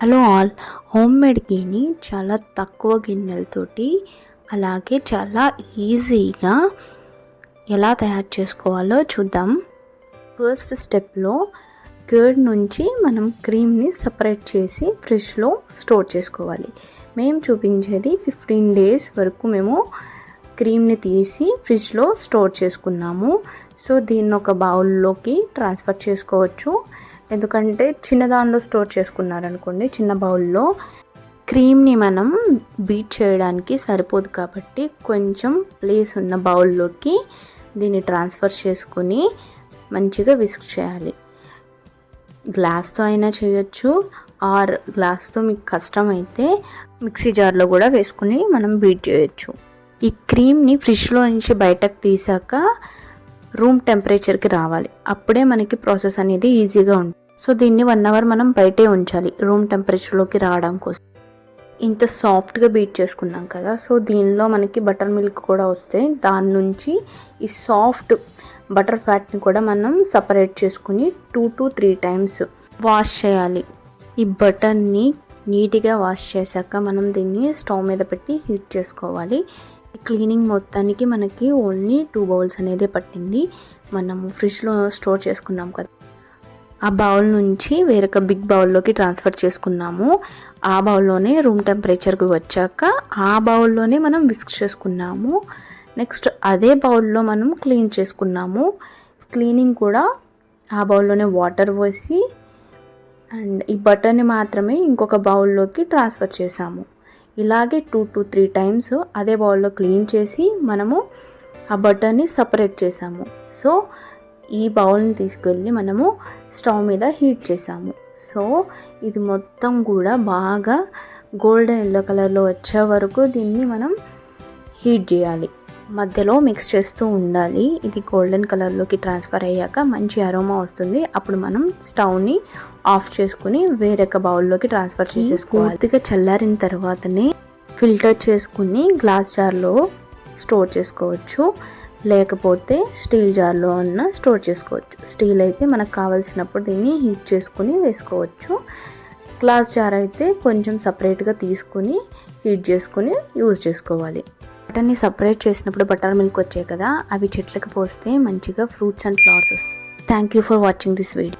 Hello all, home made ఘీని చాలా తక్కువ గిన్నెలతోటి అలాగే చాలా ఈజీగా ఎలా తయారు చేసుకోవాలో చూద్దాం. ఫస్ట్ స్టెప్లో కర్డ్ నుంచి మనం క్రీమ్ని సపరేట్ చేసి ఫ్రిడ్జ్లో స్టోర్ చేసుకోవాలి. మేము చూపించేది 15 days వరకు మేము క్రీమ్ని తీసి ఫ్రిడ్జ్లో స్టోర్ చేసుకున్నాము. సో దీన్ని ఒక బౌల్లోకి ట్రాన్స్ఫర్ చేసుకోవచ్చు. ఎందుకంటే చిన్న దానిలో స్టోర్ చేసుకున్నారనుకోండి, చిన్న బౌల్లో క్రీమ్ని మనం బీట్ చేయడానికి సరిపోదు కాబట్టి కొంచెం ప్లేస్ ఉన్న బౌల్లోకి దీన్ని ట్రాన్స్ఫర్ చేసుకుని మంచిగా విస్క్ చేయాలి. గ్లాస్తో అయినా చేయొచ్చు, ఆర్ గ్లాస్తో మీకు కష్టమైతే మిక్సీ జార్లో కూడా వేసుకుని మనం బీట్ చేయొచ్చు. ఈ క్రీమ్ని ఫ్రిడ్జ్లో నుంచి బయటకు తీసాక రూమ్ టెంపరేచర్కి రావాలి. అప్పుడే మనకి ప్రాసెస్ అనేది ఈజీగా ఉంటుంది. సో దీన్ని 1 hour మనం బయటే ఉంచాలి రూమ్ టెంపరేచర్లోకి రావడం కోసం. ఇంత సాఫ్ట్గా బీట్ చేసుకున్నాం కదా, సో దీనిలో మనకి బటర్ మిల్క్ కూడా వస్తాయి. దాని నుంచి ఈ సాఫ్ట్ బటర్ ఫ్యాట్ని కూడా మనం సపరేట్ చేసుకుని 2 to 3 times వాష్ చేయాలి. ఈ బటర్ని నీట్గా వాష్ చేశాక మనం దీన్ని స్టవ్ మీద పెట్టి హీట్ చేసుకోవాలి. క్లీనింగ్ మొత్తానికి మనకి ఓన్లీ 2 bowls అనేది పట్టింది. మనము ఫ్రిడ్జ్లో స్టోర్ చేసుకున్నాం కదా, ఆ బౌల్ నుంచి వేరొక బిగ్ బౌల్లోకి ట్రాన్స్ఫర్ చేసుకున్నాము. ఆ బౌల్లోనే రూమ్ టెంపరేచర్కి వచ్చాక ఆ బౌల్లోనే మనం విస్క్ చేసుకున్నాము. నెక్స్ట్ అదే బౌల్లో మనం క్లీన్ చేసుకున్నాము. క్లీనింగ్ కూడా ఆ బౌల్లోనే వాటర్ పోసి అండ్ ఈ బటర్ని మాత్రమే ఇంకొక బౌల్లోకి ట్రాన్స్ఫర్ చేసాము. ఇలాగే 2 to 3 times అదే బౌల్లో క్లీన్ చేసి మనము ఆ బటర్ని సపరేట్ చేసాము. సో ఈ బౌల్ని తీసుకెళ్ళి మనము స్టవ్ మీద హీట్ చేసాము. సో ఇది మొత్తం కూడా బాగా గోల్డెన్ ఎల్లో కలర్లో వచ్చే వరకు దీన్ని మనం హీట్ చేయాలి. మధ్యలో మిక్స్ చేస్తూ ఉండాలి. ఇది గోల్డెన్ కలర్లోకి ట్రాన్స్ఫర్ అయ్యాక మంచి అరోమా వస్తుంది. అప్పుడు మనం స్టవ్ని ఆఫ్ చేసుకుని వేరొక బౌల్లోకి ట్రాన్స్ఫర్ చేసేసుకోవాలి. కొద్దిగా చల్లారిన తర్వాతనే ఫిల్టర్ చేసుకుని గ్లాస్ జార్లో స్టోర్ చేసుకోవచ్చు, లేకపోతే స్టీల్ జార్లో అన్న స్టోర్ చేసుకోవచ్చు. స్టీల్ అయితే మనకు కావాల్సినప్పుడు దీన్ని హీట్ చేసుకుని వేసుకోవచ్చు. గ్లాస్ జార్ అయితే కొంచెం సపరేట్గా తీసుకుని హీట్ చేసుకుని యూజ్ చేసుకోవాలి. బటర్ని సపరేట్ చేసినప్పుడు బటర్ మిల్క్ వచ్చాయి కదా, అవి చెట్లకు పోస్తే మంచిగా ఫ్రూట్స్ అండ్ ఫ్లవర్స్ వస్తాయి. Thank you for watching this video.